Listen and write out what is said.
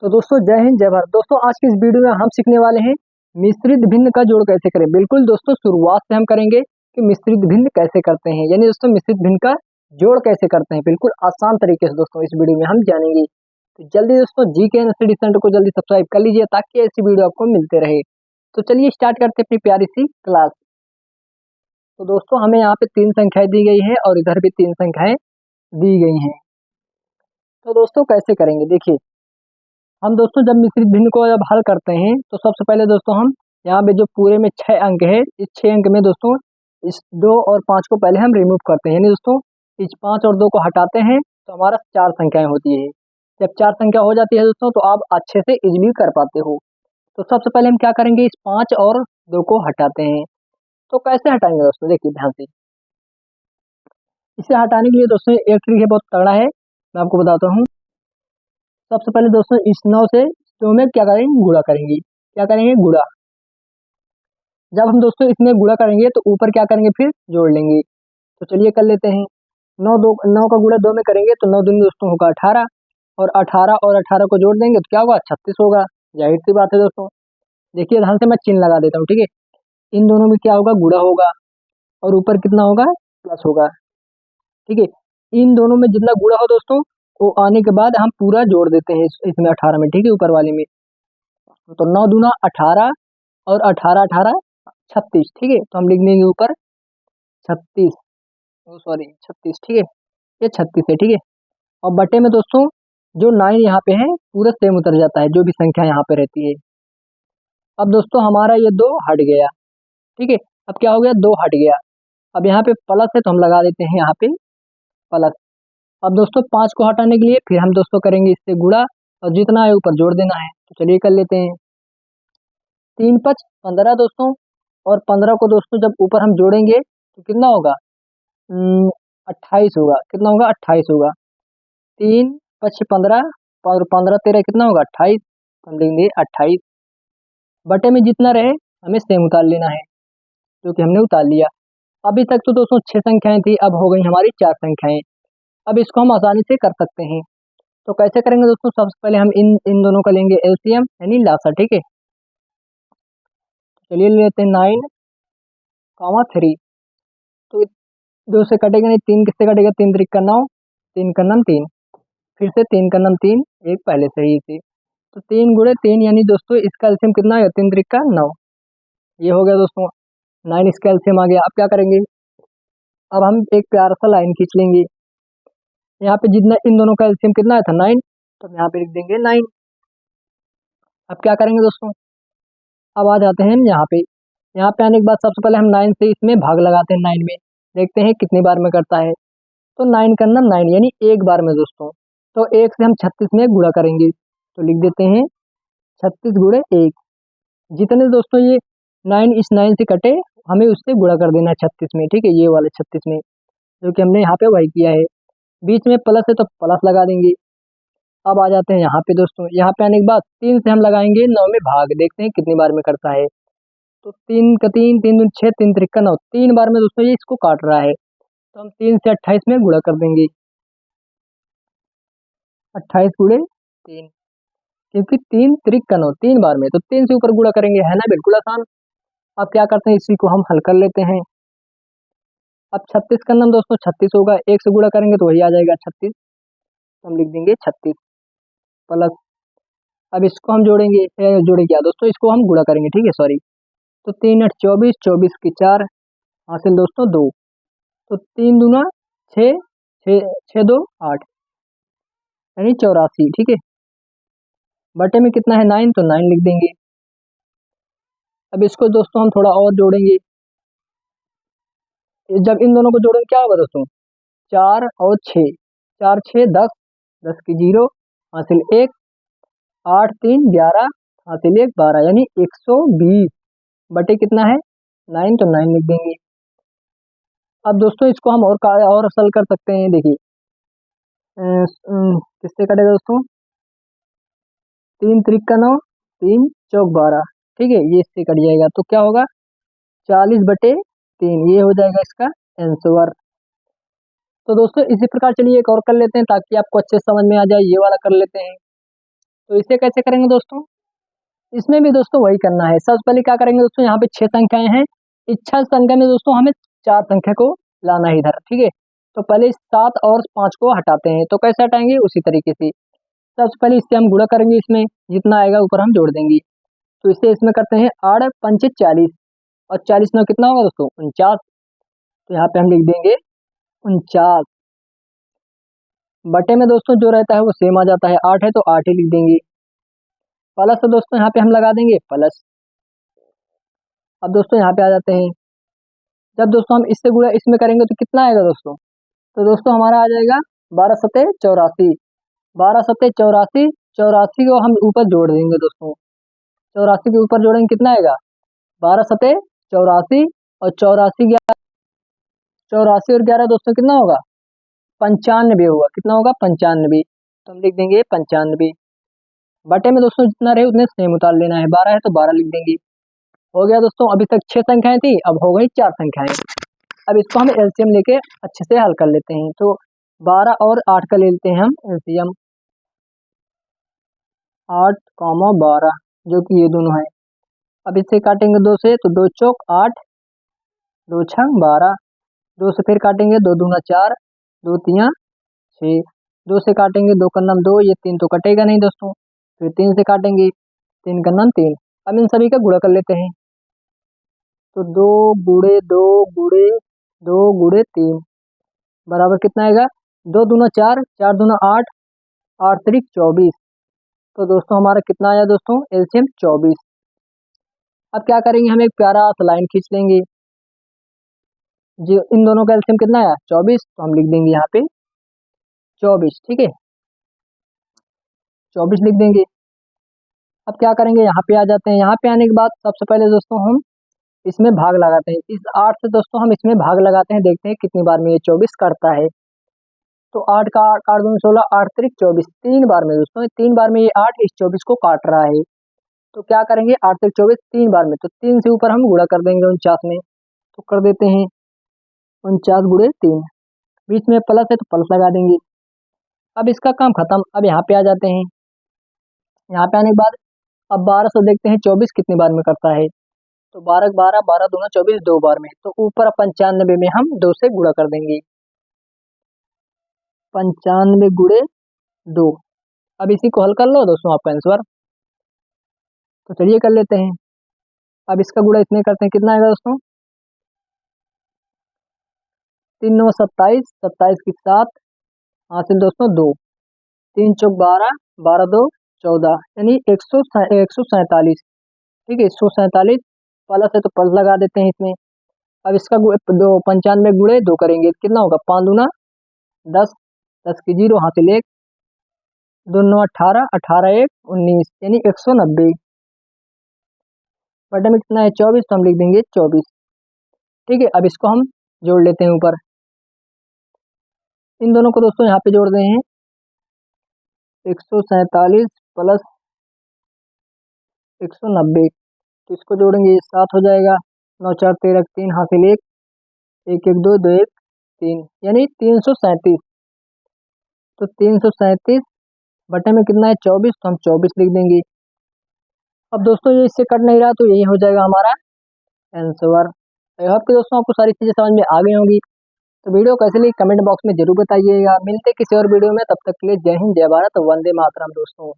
तो दोस्तों जय हिंद जय भारत। दोस्तों आज की इस वीडियो में हम सीखने वाले हैं मिश्रित भिन्न का जोड़ कैसे करें। बिल्कुल दोस्तों शुरुआत से हम करेंगे कि मिश्रित भिन्न कैसे करते हैं, यानी दोस्तों मिश्रित भिन्न का जोड़ कैसे करते हैं। बिल्कुल आसान तरीके से दोस्तों इस वीडियो में हम जानेंगे। तो जल्दी दोस्तों GK स्टडी सेंटर को जल्दी सब्सक्राइब कर लीजिए ताकि ऐसी वीडियो आपको मिलते रहे। तो चलिए स्टार्ट करते हैं अपनी प्यारी सी क्लास। तो दोस्तों हमें यहाँ पे 3 संख्याएं दी गई है और इधर भी 3 संख्याएं दी गई हैं। तो दोस्तों कैसे करेंगे, देखिए हम दोस्तों जब मिश्रित भिन्न को जब हल करते हैं तो सबसे पहले दोस्तों हम यहाँ पे जो पूरे में 6 अंक है, इस 6 अंक में दोस्तों इस 2 और 5 को पहले हम रिमूव करते हैं, यानी दोस्तों इस 5 और 2 को हटाते हैं तो हमारा 4 संख्याएं होती है। जब 4 संख्या हो जाती है दोस्तों तो आप अच्छे से इजीली कर पाते हो। तो सबसे पहले हम क्या करेंगे, इस 5 और 2 को हटाते हैं। तो कैसे हटाएंगे दोस्तों, देखिए ध्यान से। इसे हटाने के लिए दोस्तों एक ट्रिक है, बहुत तगड़ा है, मैं आपको बताता हूँ। सबसे पहले दोस्तों इस 9 से 2 में क्या करेंगे, गुणा करेंगे। क्या करेंगे, गुणा। जब हम दोस्तों इसमें गुणा करेंगे तो ऊपर क्या करेंगे, फिर जोड़ लेंगे। तो चलिए कर लेते हैं। 9 का गुणा 2 में करेंगे तो 9 दूनी दोस्तों होगा 18, और 18 को जोड़ देंगे तो क्या होगा, 36 होगा। जाहिर सी बात है दोस्तों। देखिए ध्यान से मैं चिन्ह लगा देता हूँ, ठीक है। इन दोनों में क्या होगा, गुणा होगा और ऊपर कितना होगा, प्लस होगा, ठीक है। इन दोनों में जितना गुणा हो दोस्तों वो आने के बाद हम पूरा जोड़ देते हैं इसमें 18 में, ठीक है, ऊपर वाले में। तो 9 दूना 18 और 18 18 36, ठीक है। तो हम लिख देंगे ऊपर 36, सॉरी 36, ठीक है। ये 36 है, ठीक है। और बटे में दोस्तों जो 9 यहाँ पे है पूरा सेम उतर जाता है, जो भी संख्या यहाँ पे रहती है। अब दोस्तों हमारा ये 2 हट गया, ठीक है। अब क्या हो गया, 2 हट गया। अब यहाँ पे प्लस है तो हम लगा देते हैं यहाँ पे प्लस। अब दोस्तों 5 को हटाने के लिए फिर हम दोस्तों करेंगे इससे गुणा और जितना है ऊपर जोड़ देना है। तो चलिए कर लेते हैं। 3 5 15 दोस्तों, और 15 को दोस्तों जब ऊपर हम जोड़ेंगे तो कितना होगा, 28 होगा। कितना होगा, 28 होगा। 3 5 15 और 15 13 कितना होगा, 28। हम देंगे 28 बटे में जितना रहे हमें सेम उतार लेना है, जो कि हमने उतार लिया। अभी तक तो दोस्तों 6 संख्याएं थी, अब हो गई हमारी 4 संख्याएं। अब इसको हम आसानी से कर सकते हैं। तो कैसे करेंगे दोस्तों, सबसे पहले हम इन इन दोनों का लेंगे एलसीएम यानी लासा, ठीक है। चलिए लेते हैं 9, 3। तो 2 से कटेगा नहीं, 3 किससे कटेगा, 3 3 का 9, 3 का 9 3, फिर से 3 का 9 3, एक पहले से ही थी। तो 3 गुणे 3 यानी दोस्तों इसका एलसीएम कितना है, 3 3 का 9। ये हो गया दोस्तों 9, इसका एलसीएम आ गया। अब क्या करेंगे, अब हम एक प्यारा सा लाइन खींच लेंगे। यहाँ पे जितना इन दोनों का एलसीएम कितना आया था, 9, तो हम यहाँ पे लिख देंगे 9। अब क्या करेंगे दोस्तों, अब आ जाते हैं हम यहाँ पे। यहाँ पे आने के बाद सबसे पहले हम 9 से इसमें भाग लगाते हैं, 9 में देखते हैं कितनी बार में करता है। तो 9 करना 9 यानी एक बार में दोस्तों। तो 1 से हम 36 में गुणा करेंगे, तो लिख देते हैं 36 गुणे 1। जितने दोस्तों ये 9 इस 9 से कटे हमें उससे गुणा कर देना है 36 में, ठीक है, ये वाले 36 में, जो कि हमने यहाँ पे वही किया है। बीच में प्लस है तो प्लस लगा देंगे। अब आ जाते हैं यहाँ पे दोस्तों। यहाँ पे आने के बाद 3 से हम लगाएंगे 9 में भाग, देखते हैं कितनी बार में करता है। तो 3 का 3, 3 दूनी 6, 3 3 का 9, 3 बार में दोस्तों ये इसको काट रहा है। तो हम 3 से 28 में गुणा कर देंगे, 28 गुणे 3, क्योंकि 3 3 का 9 3 बार में, तो 3 से ऊपर गुणा करेंगे, है ना, बिल्कुल आसान। अब क्या करते हैं, इसी को हम हल कर लेते हैं। अब 36 का नाम दोस्तों 36 होगा, 1 से गुणा करेंगे तो वही आ जाएगा 36। तो हम लिख देंगे 36 प्लस। अब इसको हम जोड़ेंगे, जोड़े क्या दोस्तों, इसको हम गुणा करेंगे, ठीक है, सॉरी। तो 3 8 24, 24 की 4, हासिल दोस्तों 2। तो 3 दूना 6, 6 6 2 8 यानी 84, ठीक है। बटे में कितना है 9, तो 9 लिख देंगे। अब इसको दोस्तों हम थोड़ा और जोड़ेंगे। जब इन दोनों को जोड़ेंगे क्या होगा दोस्तों, 4 और 6, 4 6 10, 10 की 0, हासिल 1, 8 3 11, हासिल 1 12 यानी 120 बटे कितना है 9, तो 9 लिख देंगे। अब दोस्तों इसको हम और असल कर सकते हैं, देखिए किससे कटेगा दोस्तों, 3 3 का 9, 3 चौक 12, ठीक है, ये इससे कट जाएगा। तो क्या होगा 40 बटे 3, ये हो जाएगा इसका आंसर। तो दोस्तों इसी प्रकार चलिए एक और कर लेते हैं ताकि आपको अच्छे से समझ में आ जाए, ये वाला कर लेते हैं। तो इसे कैसे करेंगे दोस्तों? इसमें भी दोस्तों वही करना है। सबसे पहले क्या करेंगे दोस्तों, यहाँ पे 6 संख्याएं हैं, इच्छा संख्या में दोस्तों हमें 4 संख्या को लाना है इधर, ठीक है। तो पहले 7 और 5 को हटाते हैं, तो कैसे हटाएंगे उसी तरीके से। सबसे पहले इससे हम गुणा करेंगे, इसमें जितना आएगा ऊपर हम जोड़ देंगे। तो इससे इसमें करते हैं 8 पंचे 40 और 40 में कितना होगा दोस्तों 49। तो यहाँ पे हम लिख देंगे 49 बटे में दोस्तों जो रहता है वो सेम आ जाता है, 8 है तो 8 ही लिख देंगे। प्लस तो दोस्तों यहाँ पे हम लगा देंगे प्लस। अब दोस्तों यहाँ पे आ जाते हैं, जब दोस्तों हम इससे गुणा इसमें करेंगे तो कितना आएगा दोस्तों? तो दोस्तों हमारा आ जाएगा 12 सत्ते 84, 12 सत्ते 84, 84 को हम ऊपर जोड़ देंगे दोस्तों। 84 के ऊपर जोड़ेंगे कितना आएगा? 12 सत्ते 84 और 84 84 और 11 दोस्तों कितना होगा? 95 होगा। कितना होगा? 95। तो हम लिख देंगे 95 बटे में दोस्तों जितना रहे उतने सेम उतार लेना है। 12 है तो 12 लिख देंगे। हो गया दोस्तों। अभी तक 6 संख्याएं थी, अब हो गई 4 संख्याएं। अब इसको हम एलसीएम लेके अच्छे से हल कर लेते हैं। तो 12 और 8 का ले लेते हैं हम एलसीएम, 8 12 जो कि ये दोनों है। अब इससे काटेंगे 2 से, तो 2 चौक 8, 2 छंग 12, 2 से फिर काटेंगे 2 दूना 4, 2 तिया 6, 2 से काटेंगे 2 का नाम 2, ये 3 तो कटेगा नहीं दोस्तों। फिर 3 से काटेंगे 3 का नाम 3। अब इन सभी का गुणा कर लेते हैं। तो 2 गुड़े 2 गुड़े 2 गुड़े 3 बराबर कितना आएगा? 2 दूना 4, 4 दूना 8, 8 त्रिक 24। तो दोस्तों हमारा कितना आया दोस्तों? एलसीएम 24। अब क्या करेंगे, हम एक प्यारा सा लाइन खींच लेंगे। जो इन दोनों का एलसीएम कितना आया? 24। तो हम लिख देंगे यहाँ पे 24, ठीक है, 24 लिख देंगे। अब क्या करेंगे, यहाँ पे आ जाते हैं। यहाँ पे आने के बाद सबसे पहले दोस्तों हम इसमें भाग लगाते हैं। इस 8 से दोस्तों हम इसमें भाग लगाते हैं, देखते हैं कितनी बार में ये 24 करता है। तो 8 का 8 दूनी 16, 8 त्रिक 24, 3 बार में दोस्तों, 3 बार में ये 8 इस 24 को काट रहा है। तो क्या करेंगे, 8 त्रिक 24 3 बार में, तो 3 से ऊपर हम गुणा कर देंगे 49 में। तो कर देते हैं 49 गुणे 3, बीच में प्लस है तो प्लस लगा देंगे। अब इसका काम खत्म। अब यहाँ पे आ जाते हैं। यहाँ पे आने के बाद अब 12 से देखते हैं 24 कितनी बार में करता है। तो 12 12, 12 दूना 24, 2 बार में। तो ऊपर 95 में हम 2 से गुणा कर देंगे, 95 गुणे 2। अब इसी को हल कर लो दोस्तों आपका आंसर। तो चलिए कर लेते हैं। अब इसका गुणा इसमें करते हैं, कितना आएगा दोस्तों? 3 9 27, 27 की 7 हासिल दोस्तों 2, 3 चौक 12, 12 2 14, यानी 147। ठीक है, 147 प्लस है तो प्लस लगा देते हैं इसमें। अब इसका दो 95 गुणे 2 करेंगे, कितना होगा? 5 दूना 10, 10 की 0 हासिल 1, 2 9 18, 18 1 19, यानी 190 बटे में कितना है? 24। तो हम लिख देंगे 24, ठीक है। अब इसको हम जोड़ लेते हैं ऊपर। इन दोनों को दोस्तों यहाँ पे जोड़ रहे हैं, 147 प्लस 190। तो इसको जोड़ेंगे 7 हो जाएगा, 9 4 13 3 हासिल 1, 1 1 2 2 1 3, यानी 337। तो 337 बटे में कितना है? 24। तो हम 24 लिख देंगे। अब दोस्तों ये इससे कट नहीं रहा, तो यही हो जाएगा हमारा आंसर। आई होप कि दोस्तों आपको सारी चीज़ें समझ में आ गई होंगी। तो वीडियो कैसे लगी कमेंट बॉक्स में जरूर बताइएगा। मिलते किसी और वीडियो में, तब तक के लिए जय हिंद, जय भारत, वंदे मातरम दोस्तों।